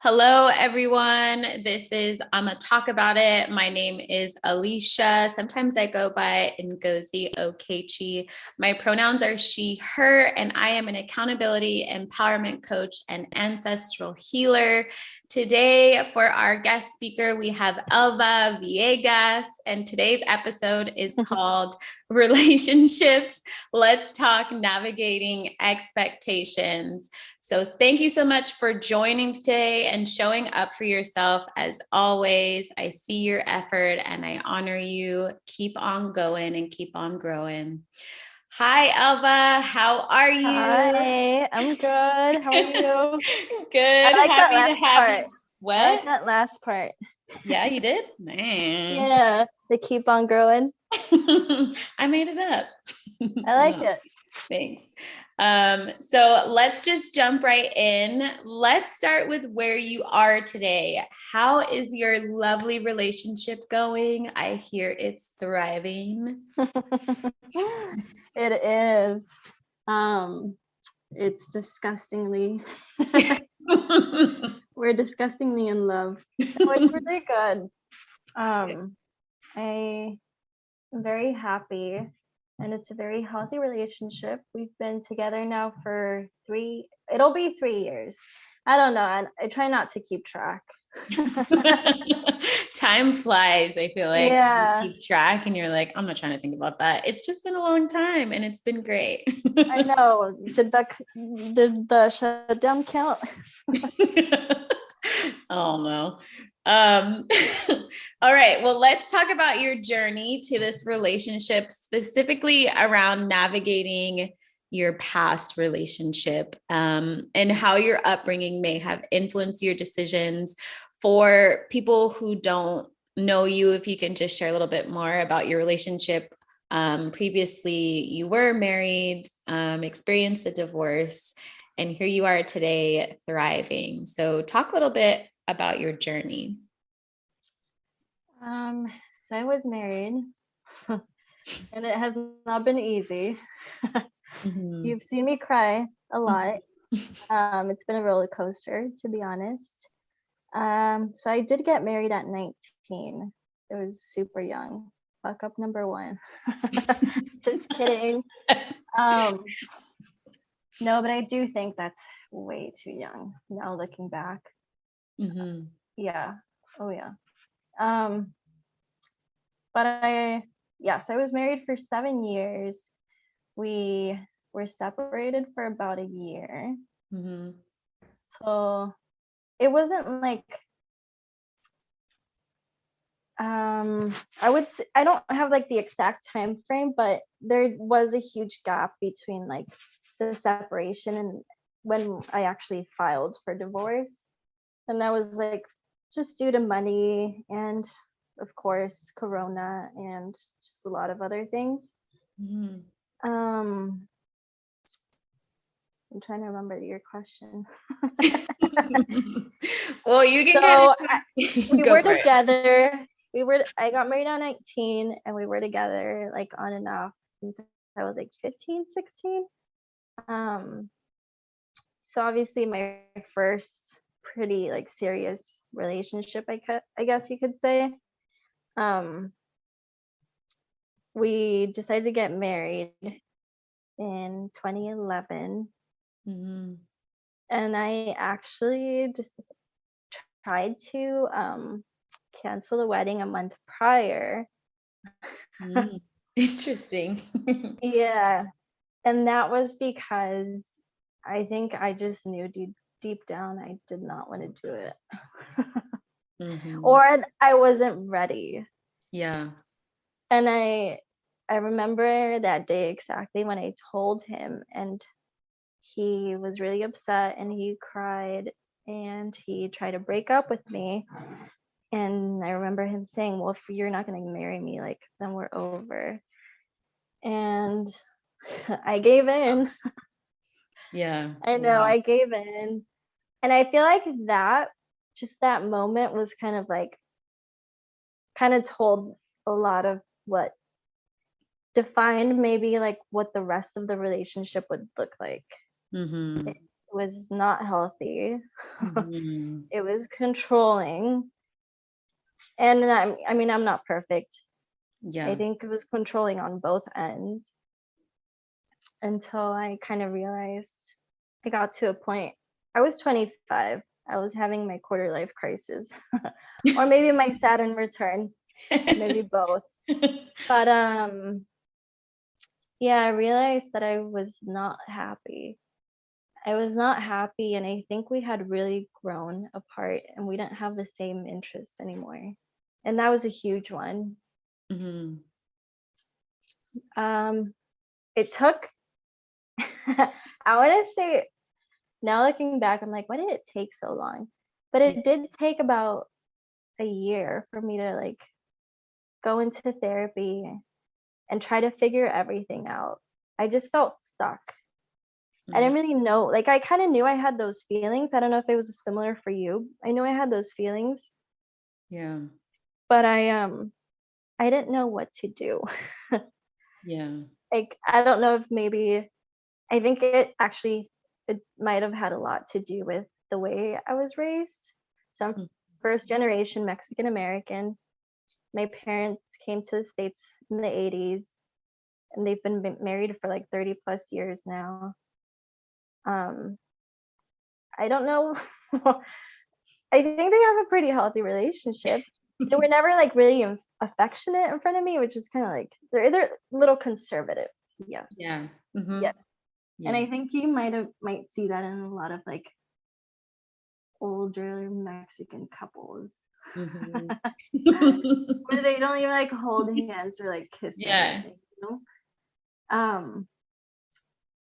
Hello, everyone. This is I'ma Talk About It. My name is Alicia. Sometimes I go by Ngozi Okechi. My pronouns are she, her, and I am an accountability, empowerment coach, and ancestral healer. Today, for our guest speaker, we have Elva Villegas, and today's episode is called Relationships. Let's Talk Navigating Expectations. So thank you so much for joining today and showing up for yourself. As always, I see your effort and I honor you. Keep on going and keep on growing. Hi, Elva. How are you? Hi, I'm good. How are you? Good. I like that Happy to last have part. you. What? I like that last part. Yeah, you did? Man. Yeah, they keep on growing. I made it up. I like No, it. thanks. So let's just jump right in. Let's start with where you are today. How is your lovely relationship going? I hear it's thriving. It is. It's disgustingly. We're disgustingly in love. So it's really good. I'm very happy, and it's a very healthy relationship. We've been together now for it'll be 3 years. I don't know. I try not to keep track. Time flies. I feel like Yeah, you keep track and you're like, I'm not trying to think about that. It's just been a long time and it's been great. I know. Did the shutdown count? Oh no. All right. Well, let's talk about your journey to this relationship, specifically around navigating your past relationship, and how your upbringing may have influenced your decisions. For people who don't know you, if you can just share a little bit more about your relationship. Previously, you were married, experienced a divorce, and here you are today thriving. So talk a little bit about your journey. So I was married, and it has not been easy. Mm-hmm. You've seen me cry a lot. It's been a roller coaster, to be honest. So I did get married at 19. It was super young. Fuck up number one. Just kidding. Um, no, but I do think that's way too young now looking back. Mm-hmm. Yeah. Oh yeah. Um, but so I was married for 7 years. We were separated for about a year. Mm-hmm. So it wasn't like I would say, I don't have like the exact time frame, but there was a huge gap between like the separation and when I actually filed for divorce. And that was like just due to money and of course corona and just a lot of other things. Mm-hmm. um I'm trying to remember your question. Well, you can So kind we of go were for it. together. I got married at 19 and we were together like on and off since I was like 15, 16. Um, so obviously my first pretty like serious relationship, I guess you could say. Um, we decided to get married in 2011, Mm-hmm. and I actually just tried to cancel the wedding a month prior. Mm-hmm. Interesting. Yeah, and that was because I think I just knew deep down I did not want to do it. Mm-hmm. Or I wasn't ready. Yeah. And I remember that day exactly when I told him, and he was really upset and he cried and he tried to break up with me. And I remember him saying, "Well, if you're not going to marry me, like then we're over." And I gave in. Yeah. I know, Wow. I gave in. And I feel like that moment was kind of told a lot of what defined maybe like what the rest of the relationship would look like. Mm-hmm. was not healthy. Mhm. It was controlling. And I mean, I'm not perfect. I Yeah. think it was controlling on both ends until I kind of realized I got to a point. I was 25. I was having my quarter life crisis, or maybe my Saturn return, maybe both. But yeah, I realized that I was not happy. I was not happy, and I think we had really grown apart and we didn't have the same interests anymore. And that was a huge one. Mhm. Um, it took, I want to say, now looking back, I'm like, why did it take so long? But Yeah. it did take about a year for me to like go into therapy and try to figure everything out. I just felt stuck. I Mm. didn't really know. Like I kind of knew I had those feelings. I don't know if it was similar for you. I knew I had those feelings, Yeah. but I didn't know what to do. Yeah. Like I don't know if maybe I think it actually it might have had a lot to do with the way I was raised. So I'm Mm. first generation Mexican American. My parents came to the States in the 80s and they've been married for like 30 plus years now. Um, I don't know. I think they have a pretty healthy relationship. They were never like really affectionate in front of me, which is kind of like they're a little conservative. Yes. Yeah. Mhm. Yes. And Yeah. I think you might see that in a lot of like older Mexican couples Mhm. where they don't even like hold hands or like kiss or Yeah. anything, you know? Um,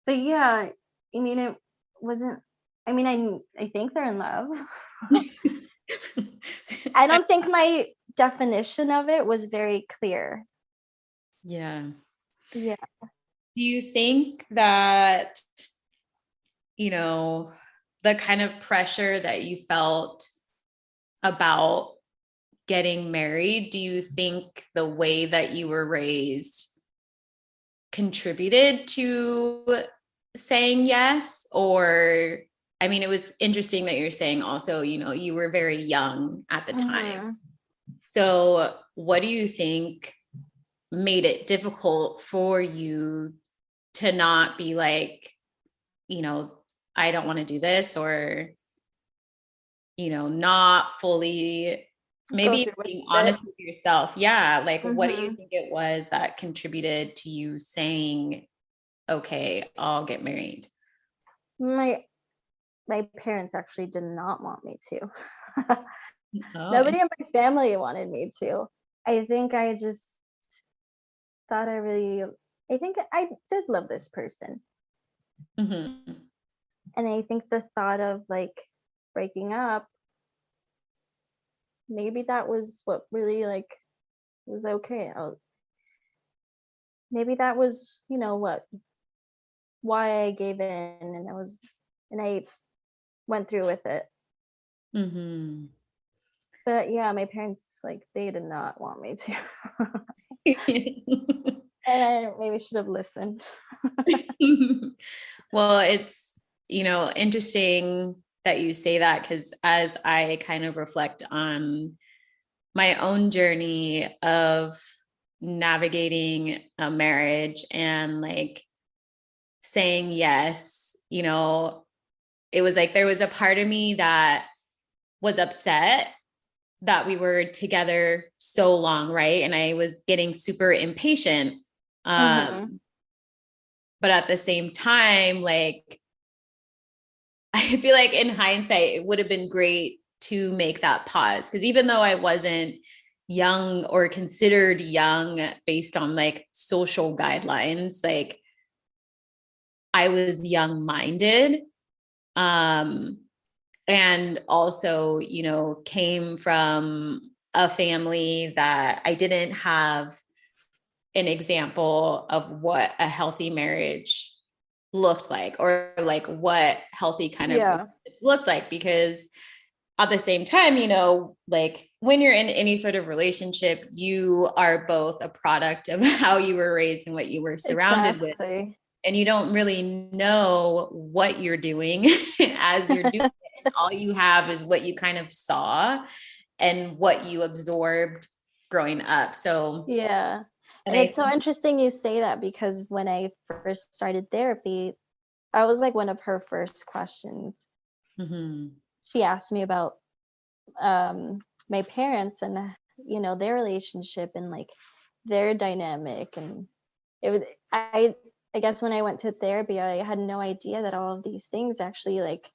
but yeah, I mean, it wasn't, I mean, I think they're in love. I don't think my definition of it was very clear. Yeah. Yeah. Do you think that, you know, the kind of pressure that you felt about getting married, do you think the way that you were raised contributed to saying yes? Or, I mean, it was interesting that you're saying also, you were very young at the time. Mhm. So, what do you think made it difficult for you to not be like, you know, I don't want to do this, or, not fully, Go maybe through with being it. honest with yourself. Yeah. Like, what do you Mhm. think it was that contributed to you saying, okay, I'll get married? My my parents actually did not want me to. Oh, Nobody in my family wanted me to. I think I just thought I think I did love this person. mhm. And I think the thought of like breaking up, maybe that was what really like was okay. Maybe that was, what why I gave in and I went through with it. Mhm. But yeah, my parents like they did not want me to. And I maybe should have listened. Well, it's, interesting that you say that, because as I kind of reflect on my own journey of navigating a marriage and like saying yes, it was like there was a part of me that was upset that we were together so long, right? And I was getting super impatient. Mhm. Um, but at the same time, like, I feel like in hindsight, it would have been great to make that pause. Because even though I wasn't young or considered young based on like social guidelines, like I was young minded. Um, and also, came from a family that I didn't have an example of what a healthy marriage looked like, or like what healthy kind of Yeah. relationships looked like. Because at the same time, like when you're in any sort of relationship, you are both a product of how you were raised and what you were surrounded with. Exactly. and you don't really know what you're doing as you're doing it. And all you have is what you kind of saw and what you absorbed growing up. So, Yeah. and And I it's so interesting you say that, because when I first started therapy, I was like one of her first questions. mm-hmm. She asked me about my parents and their relationship and like their dynamic, and it was I guess when I went to therapy, I had no idea that all of these things actually like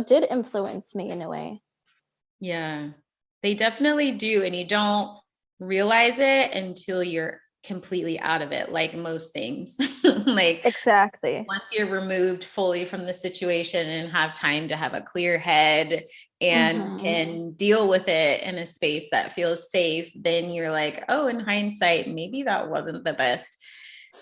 did influence me in a way. Yeah, they definitely do. And you don't realize it until you're completely out of it, like most things. Like Exactly. once you're removed fully from the situation and have time to have a clear head and Mm-hmm. can deal with it in a space that feels safe, then you're like, oh, in hindsight, maybe that wasn't the best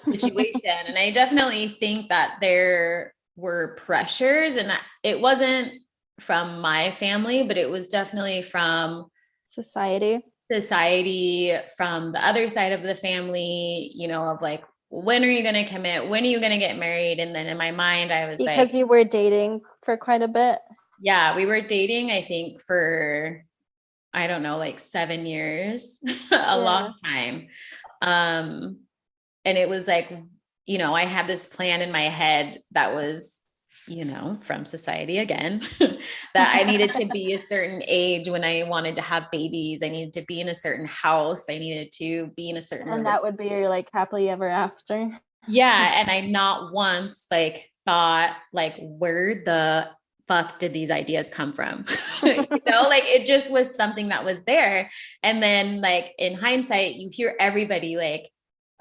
situation. And I definitely think that there were pressures, and it wasn't from my family, but it was definitely from Society. society, from the other side of the family, of like, when are you going to commit? When are you going to get married? And then in my mind, I was like, Because you were dating for quite a bit. yeah, we were dating, I think, for, I don't know, like 7 years, a Yeah. long time. Um, and it was like, I had this plan in my head that was, from society again, that I needed to be a certain age when I wanted to have babies. I needed to be in a certain house. I needed to be in a certain And relationship. that would be your like happily ever after. Yeah. And I not once like thought like, where the fuck did these ideas come from? Like it just was something that was there. And then like in hindsight, you hear everybody like,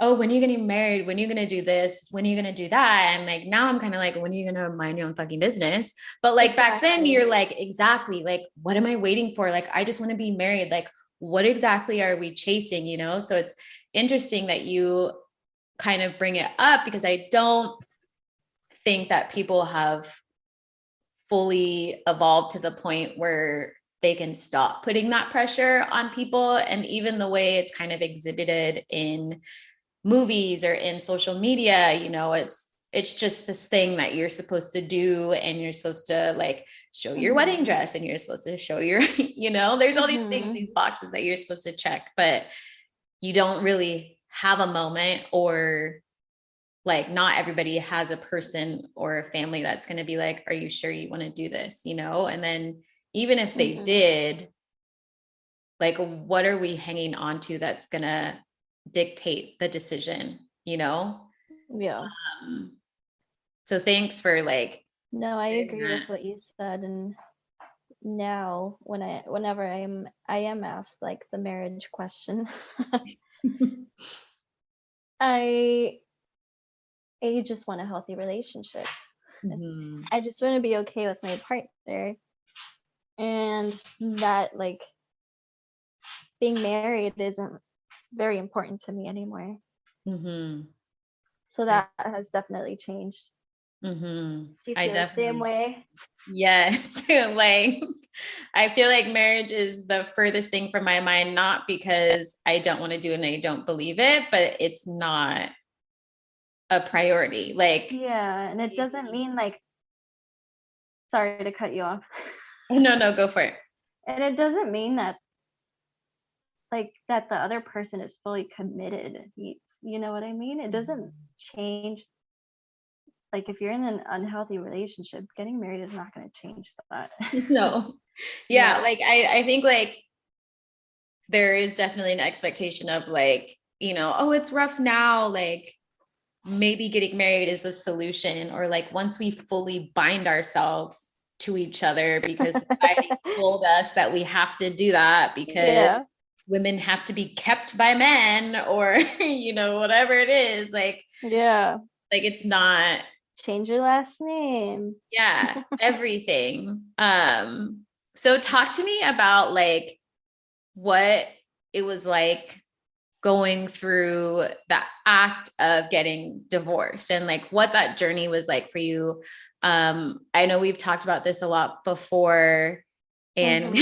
oh, when are you getting married? When are you going to do this? When are you going to do that? And like, now I'm kind of like, when are you going to mind your own fucking business? But like back then Exactly. you're like, exactly. Like, what am I waiting for? Like, I just want to be married. Like, what exactly are we chasing? So it's interesting that you kind of bring it up, because I don't think that people have fully evolved to the point where they can stop putting that pressure on people. And even the way it's kind of exhibited in movies or in social media, it's just this thing that you're supposed to do, and you're supposed to like show your wedding dress, and you're supposed to show your there's all these things, these boxes that you're supposed to check, but you don't really have a moment, or like not everybody has a person or a family that's going to be like, are you sure you want to do this? And then even if they did, like, what are we hanging on to that's going to dictate the decision? Yeah. Um, so thanks for like No, I sharing agree with that. what you said. And now whenever I am asked like the marriage question, I I just want a healthy relationship. Mm-hmm. I just want to be okay with my partner, and that like being married isn't very important to me anymore. Mm-hmm. So that has definitely changed. Mm-hmm. Do you I feel the same definitely, way? yes. Like, I feel like marriage is the furthest thing from my mind, not because I don't want to do it and I don't believe it, but it's not a priority. Like, Yeah, and it doesn't mean like, sorry to cut you off. no, no, go for it. And it doesn't mean that like that the other person is fully committed. You know what I mean? It doesn't change. Like if you're in an unhealthy relationship, getting married is not going to change that. No. Yeah. Yeah. Like, I think like there is definitely an expectation of like, oh, it's rough now. Like, maybe getting married is a solution, or like once we fully bind ourselves to each other, because society told us that we have to do that because Yeah. women have to be kept by men, or whatever it is, Yeah. like it's not, Change your last name. yeah, everything. So talk to me about like what it was like going through the act of getting divorced, and like what that journey was like for you. I know we've talked about this a lot before, and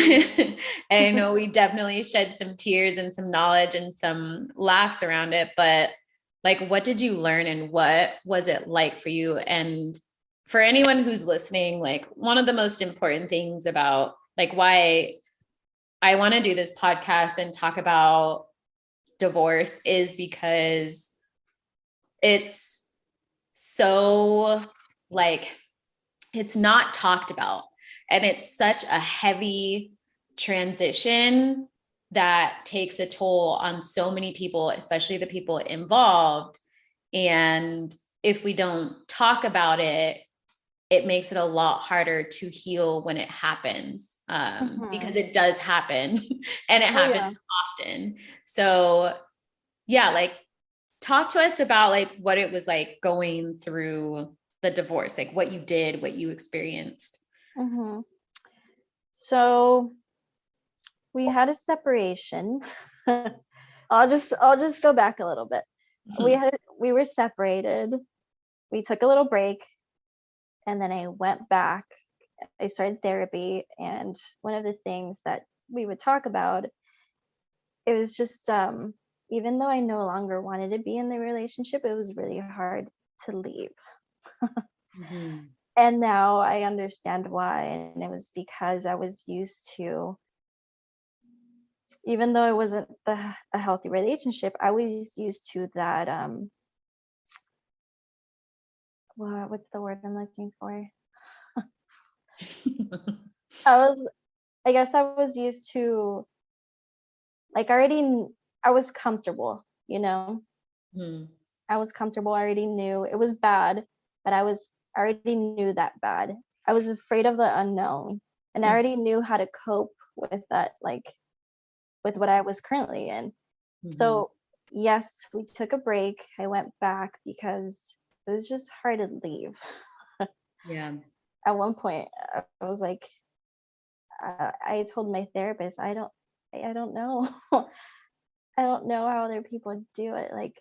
I know we definitely shed some tears and some knowledge and some laughs around it, but like, what did you learn and what was it like for you? And for anyone who's listening, like, one of the most important things about like why I want to do this podcast and talk about divorce is because it's so like, it's not talked about. And it's such a heavy transition that takes a toll on so many people, especially the people involved. And if we don't talk about it, it makes it a lot harder to heal when it happens, because it does happen and it happens often. So yeah, like talk to us about like what it was like going through the divorce, like what you did, what you experienced. So we had a separation. I'll just go back a little bit. We were separated. We took a little break, and then I went back. I started therapy, and one of the things that we would talk about, it was just even though I no longer wanted to be in the relationship, it was really hard to leave. And now I understand why, and it was because I was used to, even though it wasn't a healthy relationship, I was used to that what's the word I'm looking for? I guess I was used to, like, I was comfortable, you know. I was comfortable. I already knew it was bad, but I already knew that bad. I was afraid of the unknown, and I already knew how to cope with that, like with what I was currently in. So yes, we took a break. I went back because it was just hard to leave. Yeah. At one point, I was like, I told my therapist, I don't know, I don't know how other people do it. Like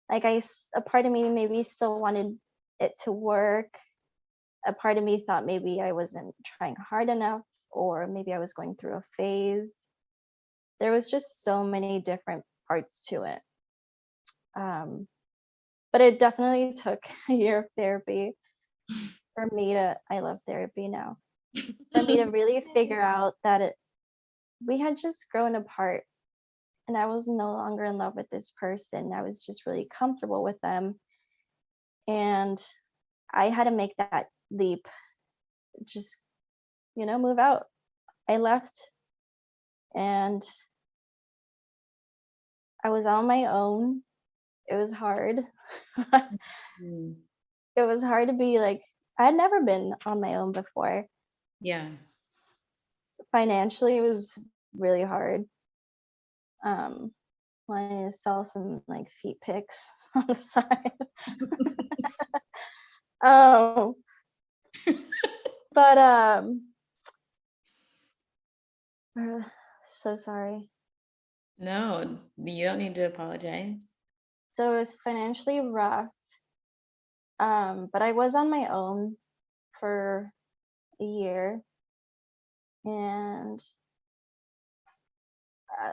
a part of me maybe still wanted it to work. A part of me thought maybe I wasn't trying hard enough, or maybe I was going through a phase. There was just so many different parts to it. But it definitely took a year of therapy for me to, I love therapy now, for me to really figure out that we had just grown apart, and I was no longer in love with this person. I was just really comfortable with them. And I had to make that leap, just, move out. I left, and I was on my own. It was hard. It was hard to be like, I had never been on my own before. Yeah. Financially, it was really hard. Wanting to sell some like feet pics on the side. um, but so sorry. No, you don't need to apologize. So it was financially rough. But I was on my own for a year, and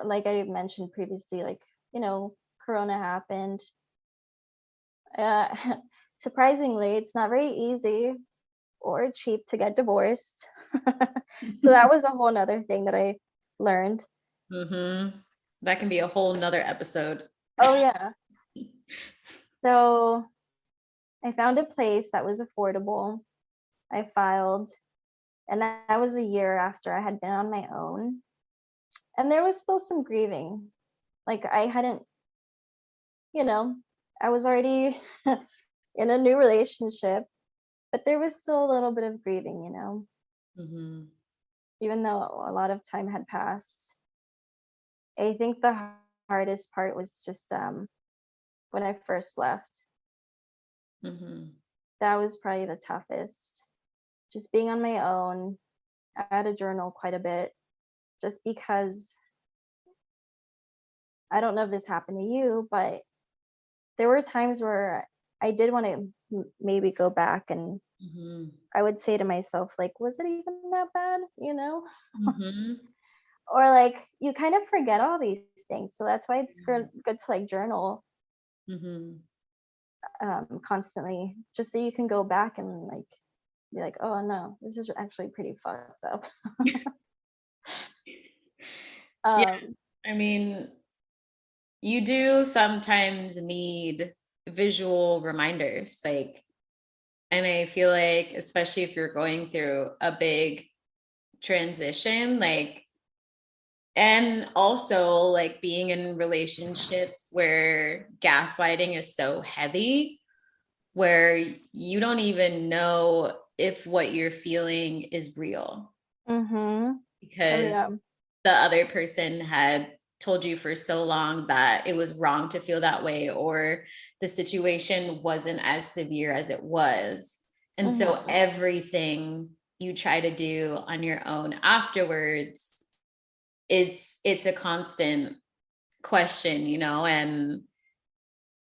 like I mentioned previously, like, Corona happened. Uh, Surprisingly, it's not very easy or cheap to get divorced. So that was a whole nother thing that I learned. That can be a whole nother episode. Oh yeah. So I found a place that was affordable. I filed, and that was a year after I had been on my own. And there was still some grieving. Like I hadn't, I was already in a new relationship, but there was still a little bit of grieving, even though a lot of time had passed. I think the hardest part was just when I first left. That was probably the toughest. Just being on my own. I had to journal quite a bit, just because I don't know if this happened to you, but there were times where I did want to maybe go back, and I would say to myself, like, was it even that bad? Or like, you kind of forget all these things. So that's why it's good to like journal Mm-hmm. Constantly, just so you can go back and like be like, oh no, this is actually pretty fucked up. Yeah. um I mean, you do sometimes need visual reminders, like, and I feel like, especially if you're going through a big transition, like, and also like being in relationships where gaslighting is so heavy, where you don't even know if what you're feeling is real oh because yeah. the other person had told you for so long that it was wrong to feel that way, or the situation wasn't as severe as it was. And so everything you try to do on your own afterwards, it's a constant question, you know, and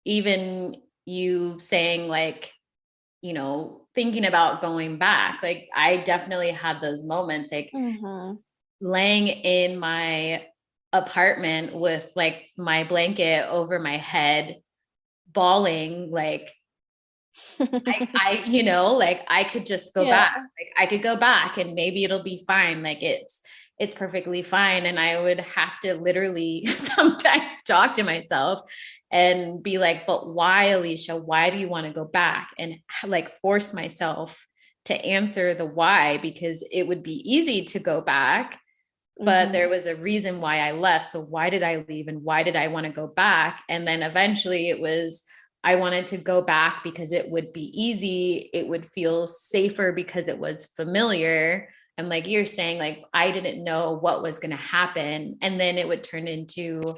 even you saying like, you know, thinking about going back, like I definitely had those moments, like laying in my apartment with like my blanket over my head, bawling, like you know, like I could just go Yeah. back. Like I could go back and maybe it'll be fine. Like it's perfectly fine. And I would have to literally sometimes talk to myself and be like, but why, Alicia? Why do you want to go back? And like force myself to answer the why, because it would be easy to go back, but there was a reason why I left. So why did I leave and why did I want to go back? And then eventually it was, I wanted to go back because it would be easy. It would feel safer because it was familiar. And like you're saying, like, I didn't know what was going to happen. And then it would turn into,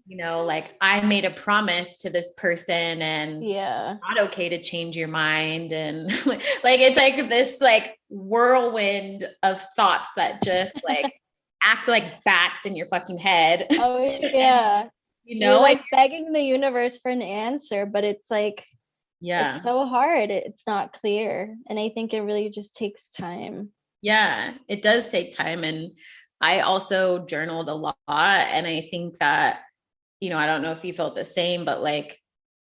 you know, like I made a promise to this person and Yeah. not okay to change your mind. And like, it's like this like whirlwind of thoughts that just like act like bats in your fucking head. Oh And yeah. you You're know, and like begging the universe for an answer, but it's like yeah, it's so hard. It's not clear. And I think it really just takes time. yeah, it does take time. And I also journaled a lot. And I think that, you know, I don't know if you felt the same, but like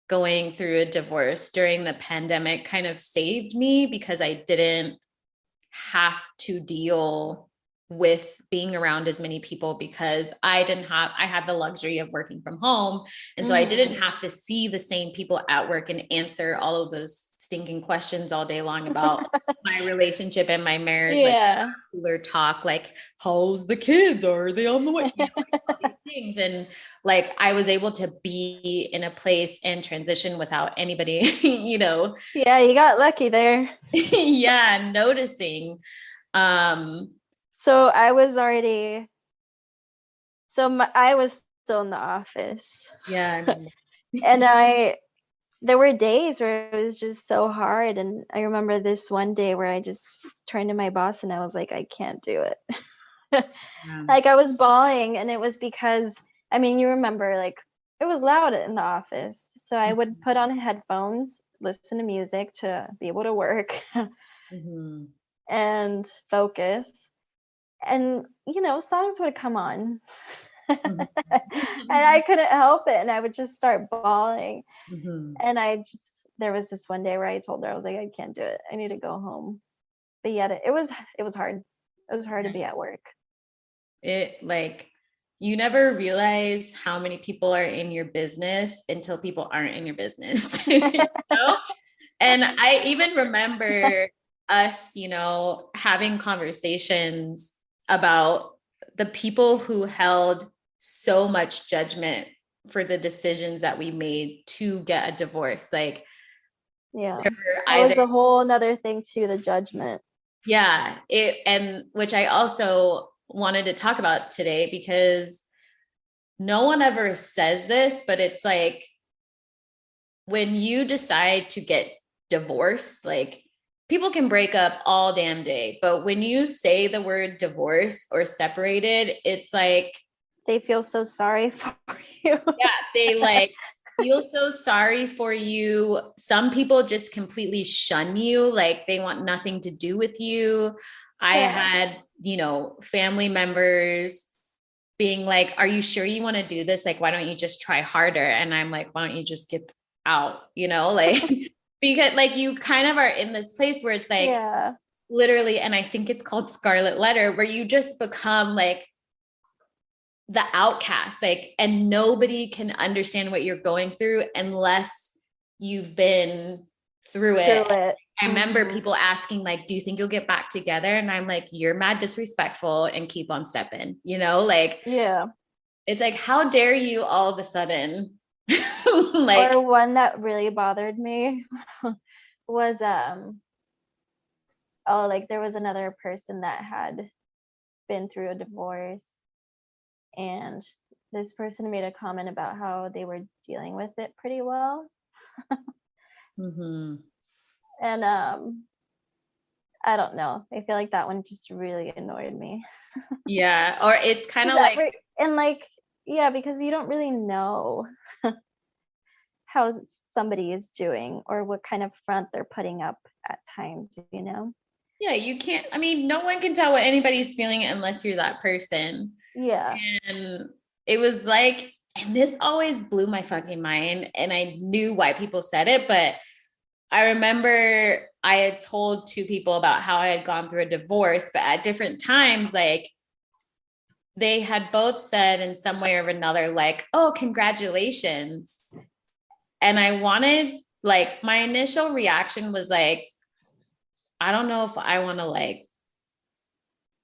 going through a divorce during the pandemic kind of saved me because I didn't have to deal with being around as many people, because I had the luxury of working from home. And so I didn't have to see the same people at work and answer all of those stinking questions all day long about my relationship and my marriage, like Yeah. cooler talk, like, how's the kids? Are they on the way? You know, like all these things. And like, I was able to be in a place and transition without anybody, you know, Yeah, you got lucky there. yeah, noticing. Um, So I was already I was still in the office. yeah, I remember. And there were days where it was just so hard. And I remember this one day where I just turned to my boss and I was like, I can't do it. Yeah. Like I was bawling, and it was because, I mean, you remember, like, it was loud in the office. So I would put on headphones, listen to music to be able to work Mm-hmm. and focus. And, songs would come on. And I couldn't help it. And I would just start bawling. Mm-hmm. And there was this one day where I told her, I was like, I can't do it. I need to go home. But yet it was hard. It was hard to be at work. It like, you never realize how many people are in your business until people aren't in your business. You know? And I even remember us, you know, having conversations about the people who held so much judgment for the decisions that we made to get a divorce. Like, Yeah. they were That was either, a whole nother thing too, the judgment. yeah, and which I also wanted to talk about today, because no one ever says this, but it's like, when you decide to get divorced, like, people can break up all damn day, but when you say the word divorce or separated, it's like, They feel so sorry for you. yeah, they like feel so sorry for you. Some people just completely shun you, like they want nothing to do with you. I Yeah. had, you know, family members being like, are you sure you want to do this? Like, why don't you just try harder? And I'm like, why don't you just get out, like, because like you kind of are in this place where it's like Yeah. literally, and I think it's called Scarlet Letter, where you just become like the outcast, like, and nobody can understand what you're going through unless you've been through it. I remember people asking, like, do you think you'll get back together? And I'm like, you're mad disrespectful and keep on stepping, like, Yeah. it's like, how dare you all of a sudden? Like, or one that really bothered me was like there was another person that had been through a divorce, and this person made a comment about how they were dealing with it pretty well. mm-hmm. And I don't know, I feel like that one just really annoyed me. Yeah, or it's kind of like, and like, yeah, because you don't really know how somebody is doing or what kind of front they're putting up at times, yeah, you can't, I mean, no one can tell what anybody's feeling unless you're that person. Yeah. And it was like, and this always blew my fucking mind, and I knew why people said it, but I remember I had told two people about how I had gone through a divorce, but at different times, like, they had both said in some way or another, like, oh, congratulations. And I wanted, like, my initial reaction was like, I don't know if I want to like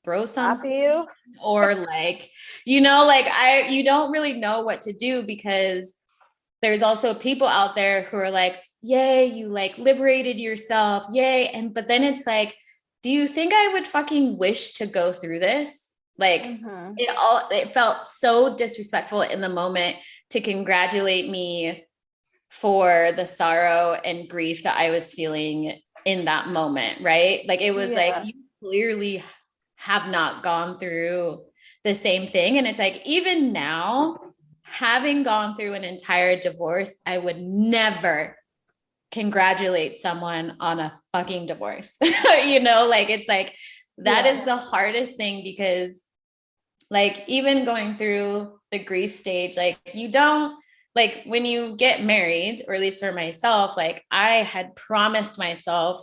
throw something you or like, like you don't really know what to do, because there's also people out there who are like, yay, you like liberated yourself. Yay. But then it's like, do you think I would fucking wish to go through this? Like, it felt so disrespectful in the moment to congratulate me for the sorrow and grief that I was feeling in that moment. Right. Like, it was like, you clearly have not gone through the same thing. And it's like, even now, having gone through an entire divorce, I would never congratulate someone on a fucking divorce. Like, it's like, that is the hardest thing, because like, even going through the grief stage, like, you don't, like, when you get married, or at least for myself, like, I had promised myself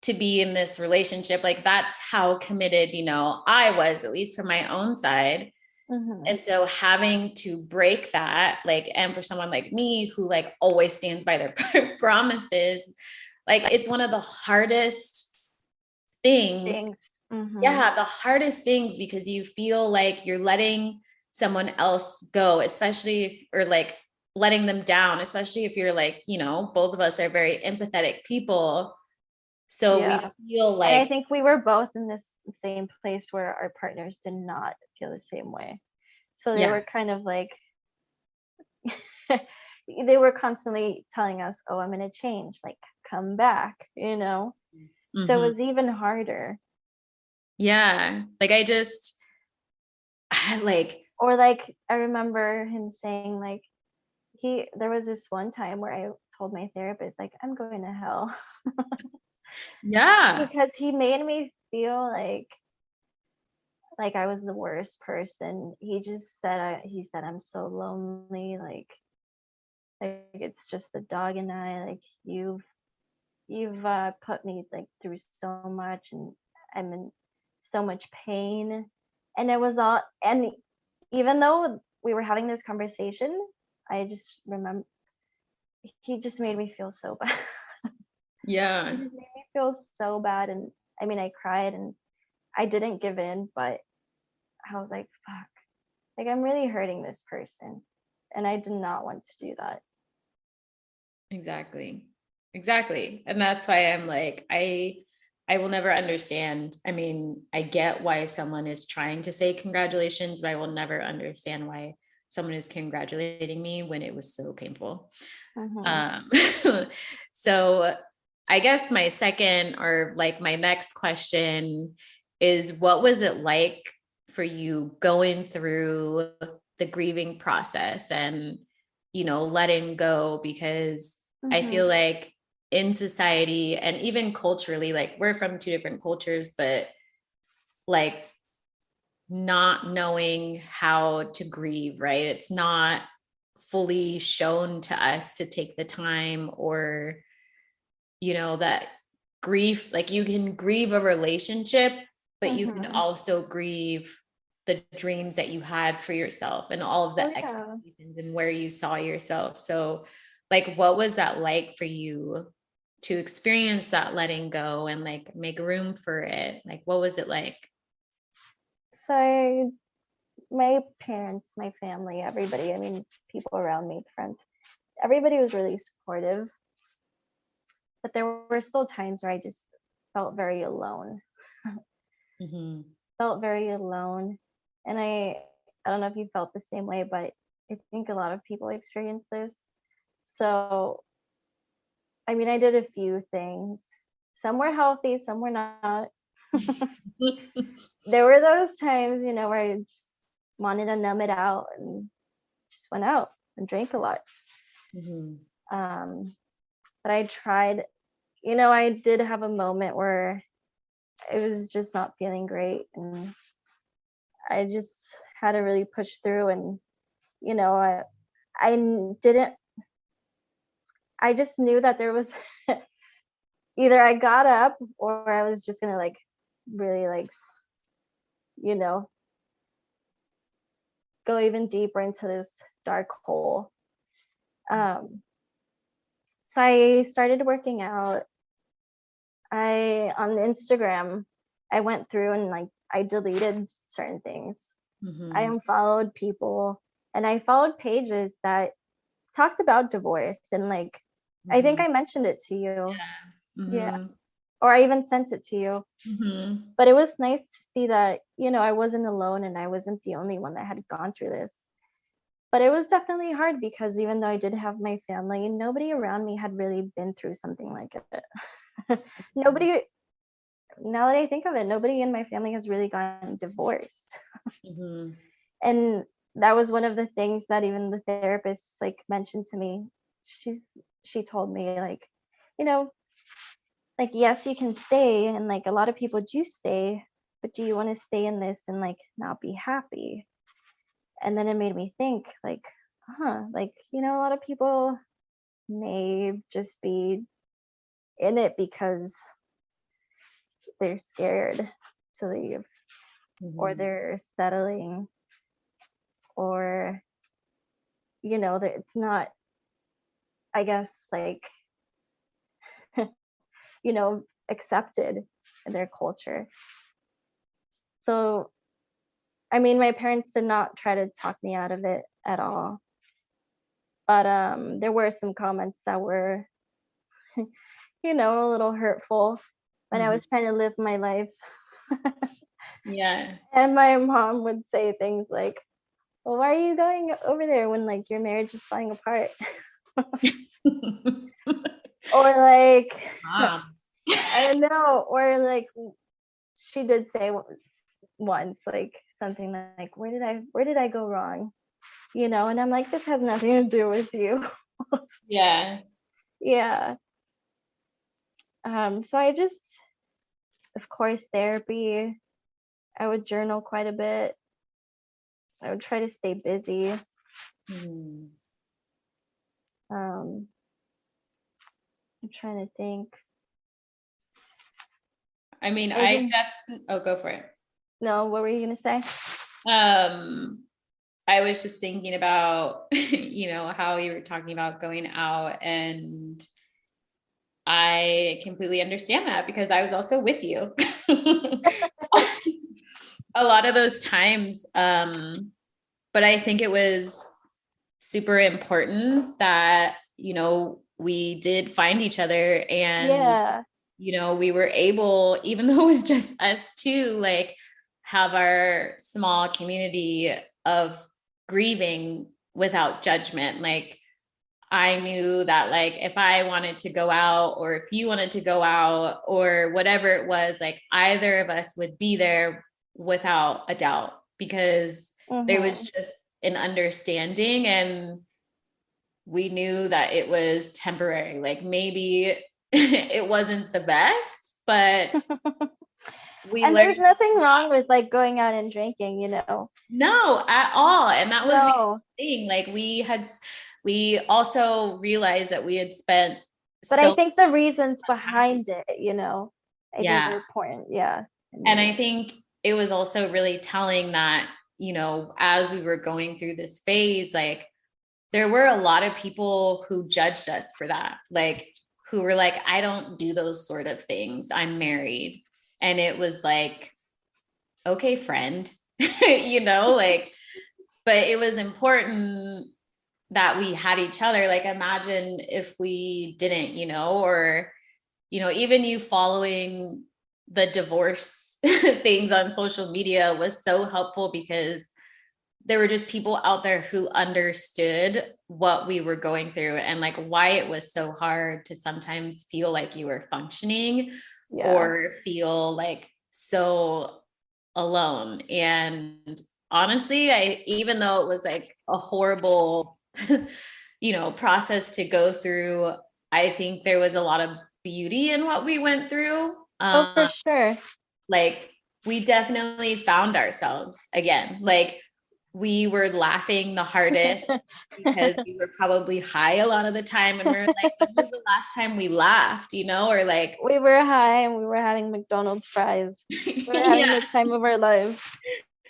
to be in this relationship. Like, that's how committed, I was, at least from my own side. And so having to break that, like, and for someone like me who like always stands by their promises, like, it's one of the hardest things. Yeah, the hardest things, because you feel like you're letting someone else go, especially, or like letting them down, especially if you're like, both of us are very empathetic people. So we feel like, and I think we were both in this same place where our partners did not feel the same way. So they were kind of like, they were constantly telling us, oh, I'm going to change, like, come back, So it was even harder. Yeah. Like, or like, I remember him saying, like, there was this one time where I told my therapist, like, I'm going to hell. Yeah. Because he made me feel like I was the worst person. He just said, I'm so lonely, like it's just the dog and I, like, you've put me like through so much, and I'm in so much pain. And it was all, and even though we were having this conversation, I just remember he just made me feel so bad. Yeah. He just made me feel so bad. And I mean, I cried and I didn't give in, but I was like, fuck, like, I'm really hurting this person. And I did not want to do that. Exactly. And that's why I'm like, I will never understand. I mean, I get why someone is trying to say congratulations, but I will never understand why someone is congratulating me when it was so painful. So I guess my second, or like my next question is, what was it like for you going through the grieving process and, letting go? Because I feel like in society and even culturally, like, we're from two different cultures, but like, not knowing how to grieve, right? It's not fully shown to us to take the time, or, you know, that grief, like you can grieve a relationship, but you can also grieve the dreams that you had for yourself and all of the expectations and where you saw yourself. So like, what was that like for you to experience that letting go and like make room for it? Like, what was it like? So my parents, my family, everybody, I mean, people around me, friends, everybody was really supportive. But there were still times where I just felt very alone. Felt very alone. And I don't know if you felt the same way, but I think a lot of people experience this. So, I mean, I did a few things. Some were healthy, some were not. There were those times, you know, where I just wanted to numb it out and just went out and drank a lot. But I tried, you know, I did have a moment where I was just not feeling great, and I just had to really push through. And you know, I didn't, I just knew that there was either I got up or I was just gonna like really like, you know, go even deeper into this dark hole. So I started working out. I on Instagram, I went through and like I deleted certain things. I unfollowed people, and I followed pages that talked about divorce, and like I think I mentioned it to you. Yeah. Or I even sent it to you. But it was nice to see that, you know, I wasn't alone and I wasn't the only one that had gone through this. But it was definitely hard because even though I did have my family, nobody around me had really been through something like it. Nobody, now that I think of it, nobody in my family has really gotten divorced. And that was one of the things that even the therapist like mentioned to me. She told me like, you know, like, yes, you can stay, and like a lot of people do stay, but do you want to stay in this and like not be happy? And then it made me think like, like, you know, a lot of people may just be in it because they're scared to leave, or they're settling, or, you know, that it's not, I guess, like, you know, accepted in their culture. So, I mean, my parents did not try to talk me out of it at all. But there were some comments that were, you know, a little hurtful when I was trying to live my life. Yeah. And my mom would say things like, well, why are you going over there when like your marriage is falling apart? Or like, I don't know, or like she did say once like something like, where did I go wrong? You know, and I'm like, this has nothing to do with you. Yeah. Yeah. So I just, of course, therapy. I would journal quite a bit. I would try to stay busy. I'm trying to think. I mean, I definitely, oh, go for it. No, what were you going to say? I was just thinking about, you know, how you were talking about going out, and I completely understand that because I was also with you a lot of those times. But I think it was super important that, you know, we did find each other, and, you know, we were able, even though it was just us two, like have our small community of grieving without judgment. Like I knew that like if I wanted to go out or if you wanted to go out or whatever it was, like either of us would be there without a doubt, because there was just an understanding, and we knew that it was temporary. Like maybe it wasn't the best, but we And there's learned nothing wrong with like going out and drinking, you know. no at all. And that was the No. thing. Like we also realized that we had spent But I so think the reasons behind it, you know, I think yeah. are important. Yeah. And I think it was also really telling that, you know, as we were going through this phase, like there were a lot of people who judged us for that, like who were like, I don't do those sort of things. I'm married. And it was like, okay, friend, you know, like, but it was important that we had each other. Like, imagine if we didn't, you know, or, you know, even you following the divorce things on social media was so helpful because there were just people out there who understood what we were going through and like why it was so hard to sometimes feel like you were functioning or feel like so alone. And honestly, even though it was like a horrible, you know, process to go through, I think there was a lot of beauty in what we went through. Oh, for sure. Like we definitely found ourselves again. Like we were laughing the hardest because we were probably high a lot of the time. And we are like, when was the last time we laughed, you know, or like we were high and we were having McDonald's fries. We were having yeah. the time of our lives.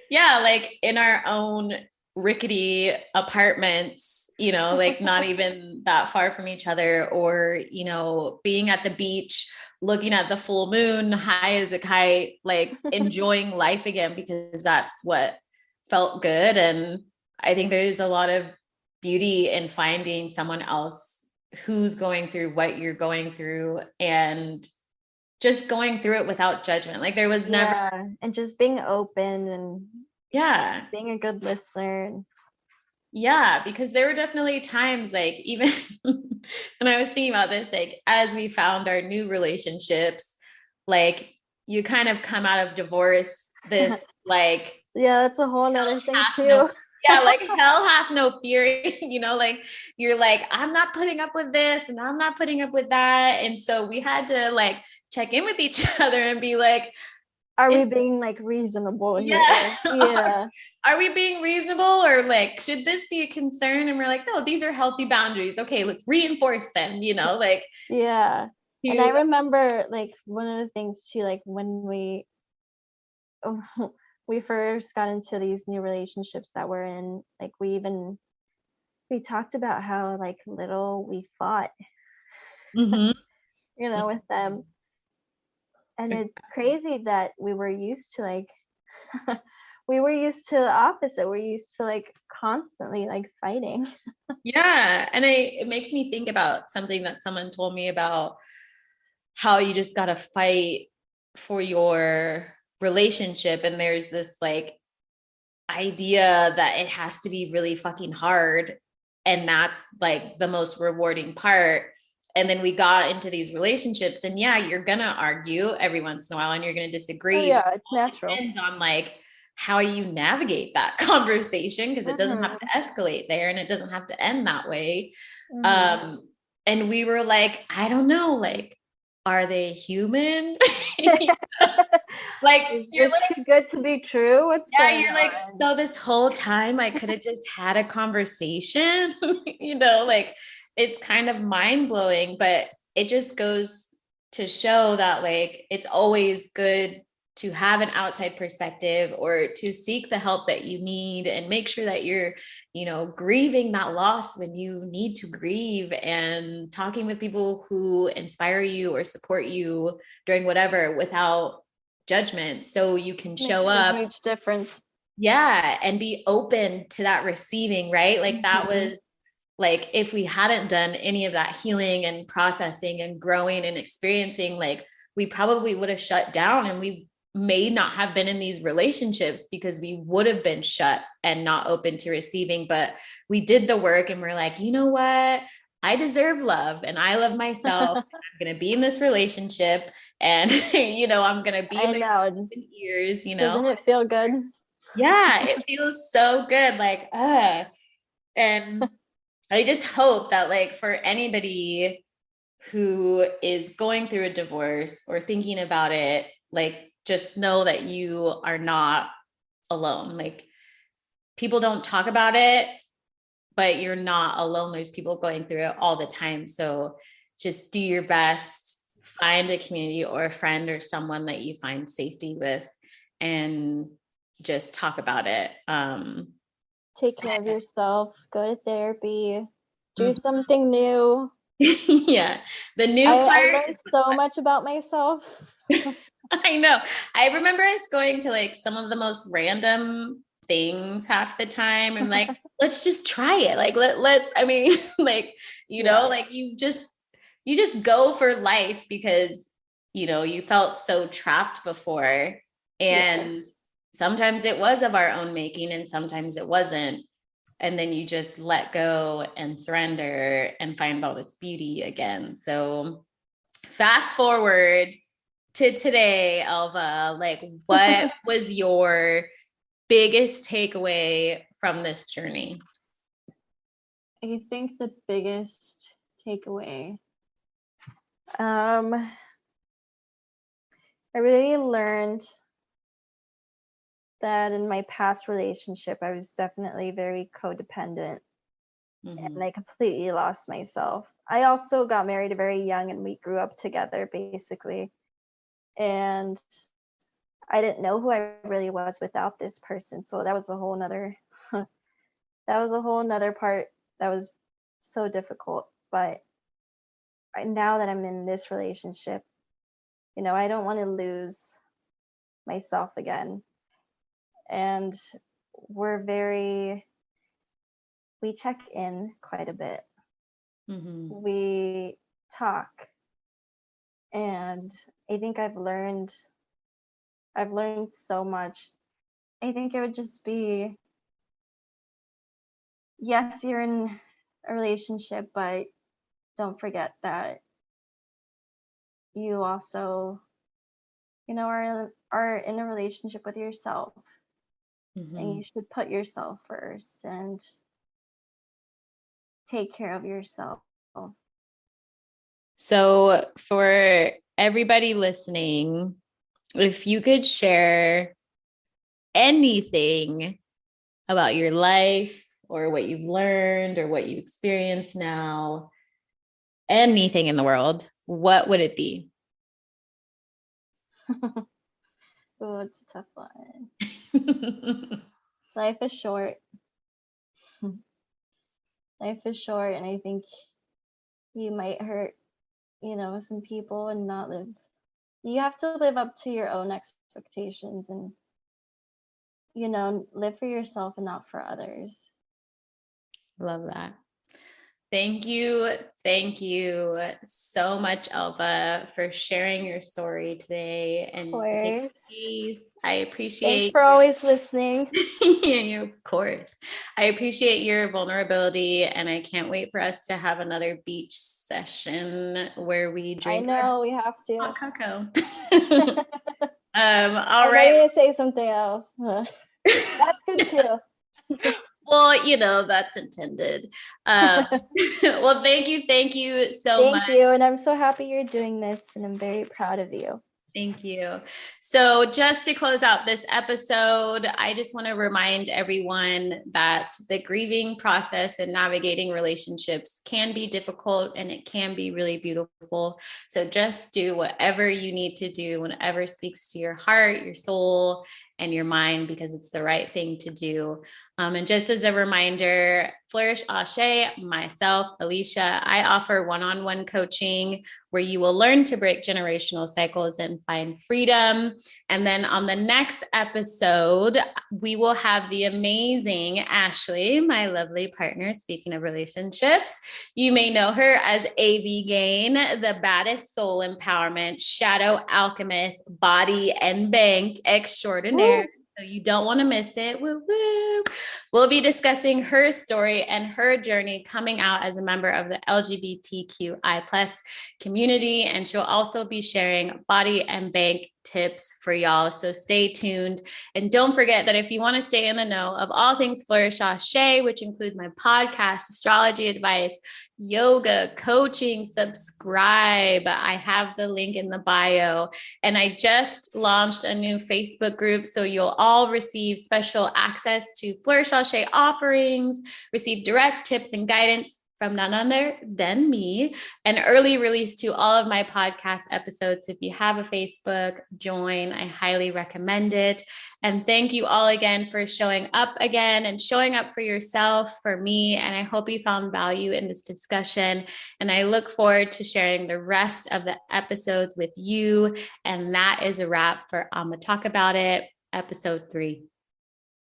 Yeah, like in our own rickety apartments, you know, like not even that far from each other, or, you know, being at the beach, looking at the full moon, high as a kite, like enjoying life again, because that's what felt good. And I think there's a lot of beauty in finding someone else who's going through what you're going through and just going through it without judgment. Like there was never, and just being open and yeah, being a good listener. yeah, because there were definitely times like even when I was thinking about this, like as we found our new relationships, like you kind of come out of divorce, this like yeah, that's a whole other thing too. no, yeah, like hell hath no fury, you know, like you're like, I'm not putting up with this and I'm not putting up with that. And so we had to like check in with each other and be like, are we being like reasonable yeah. here? Yeah. Are we being reasonable, or like should this be a concern? And we're like, no, these are healthy boundaries. Okay, let's reinforce them, you know, like yeah. And I remember like one of the things too, like when we first got into these new relationships that we're in, like we talked about how like little we fought, mm-hmm. you know, with them. And it's crazy that we were used to like we were used to the opposite. We're used to like constantly like fighting. Yeah. And it makes me think about something that someone told me about how you just got to fight for your relationship. And there's this like idea that it has to be really fucking hard. And that's like the most rewarding part. And then we got into these relationships, and yeah, you're going to argue every once in a while and you're going to disagree. Oh, yeah, it's natural. It depends on like how you navigate that conversation, because it doesn't have to escalate there and it doesn't have to end that way. And we were like, I don't know, like, are they human? Like, is you're this like, too good to be true? What's yeah, going you're like, on? so this whole time I could have just had a conversation, you know, like it's kind of mind blowing, but it just goes to show that like it's always good to have an outside perspective or to seek the help that you need and make sure that you're, you know, grieving that loss when you need to grieve, and talking with people who inspire you or support you during whatever without judgment, so you can show up. A huge difference. Yeah, and be open to that receiving, right? Like that was like if we hadn't done any of that healing and processing and growing and experiencing, like we probably would have shut down, and we may not have been in these relationships because we would have been shut and not open to receiving. But we did the work and we're like, you know what? I deserve love and I love myself. I'm going to be in this relationship, and, you know, I'm going to be in my ears, you know. Doesn't it feel good? Yeah, it feels so good. Like, and I just hope that like for anybody who is going through a divorce or thinking about it, like just know that you are not alone. Like, people don't talk about it, but you're not alone. There's people going through it all the time. So just do your best, find a community or a friend or someone that you find safety with, and just talk about it. Take care of yourself, go to therapy, do something new. Yeah. The new I part learned is so much about myself. I know. I remember us going to like some of the most random things half the time and like, let's just try it. Like, let's, I mean, like, you know, like you just go for life because, you know, you felt so trapped before. And sometimes it was of our own making and sometimes it wasn't. And then you just let go and surrender and find all this beauty again. So fast forward to today, Elva, like what was your biggest takeaway from this journey? I think the biggest takeaway, I really learned that in my past relationship, I was definitely very codependent and I completely lost myself. I also got married very young and we grew up together basically. And I didn't know who I really was without this person. So that was a whole nother part that was so difficult. But now that I'm in this relationship, you know, I don't want to lose myself again. And we check in quite a bit. We talk. And I think I've learned so much. I think it would just be, yes, you're in a relationship, but don't forget that you also, you know, are in a relationship with yourself. And you should put yourself first and take care of yourself. So for everybody listening, if you could share anything about your life or what you've learned or what you experience now, anything in the world, what would it be? Oh, it's a tough one. Life is short. Life is short, and I think you might hurt, you know, some people and not live. You have to live up to your own expectations and, you know, live for yourself and not for others. Love that. Thank you. Thank you so much, Elva, for sharing your story today. And I appreciate. Thanks for always listening. Yeah, of course. I appreciate your vulnerability, and I can't wait for us to have another beach session where we drink. I know we have to. Hot cocoa. All right. I'm going to say something else. That's good too. Well, you know, that's intended. Well, thank you so much. Thank you. And I'm so happy you're doing this, and I'm very proud of you. Thank you. So just to close out this episode, I just want to remind everyone that the grieving process and navigating relationships can be difficult and it can be really beautiful. So just do whatever you need to do, whenever speaks to your heart, your soul, and your mind, because it's the right thing to do. And just as a reminder, Flourish Ashe, myself, Alicia, I offer one-on-one coaching where you will learn to break generational cycles and find freedom. And then on the next episode, we will have the amazing Ashley, my lovely partner. Speaking of relationships, you may know her as AV Gain, the baddest soul empowerment, shadow alchemist, body and bank extraordinaire. Woo. So you don't want to miss it. Woo, woo. We'll be discussing her story and her journey coming out as a member of the LGBTQI+ community. And she'll also be sharing body and bank tips for y'all. So stay tuned. And don't forget that if you want to stay in the know of all things Fleur Sachet, which include my podcast, astrology advice, yoga, coaching, subscribe. I have the link in the bio. And I just launched a new Facebook group. So you'll all receive special access to Fleur Sachet offerings, receive direct tips and guidance from none other than me, and early release to all of my podcast episodes. If you have a Facebook, join. I highly recommend it. And thank you all again for showing up again and showing up for yourself, for me. And I hope you found value in this discussion. And I look forward to sharing the rest of the episodes with you. And that is a wrap for I'ma Talk About It, episode 3.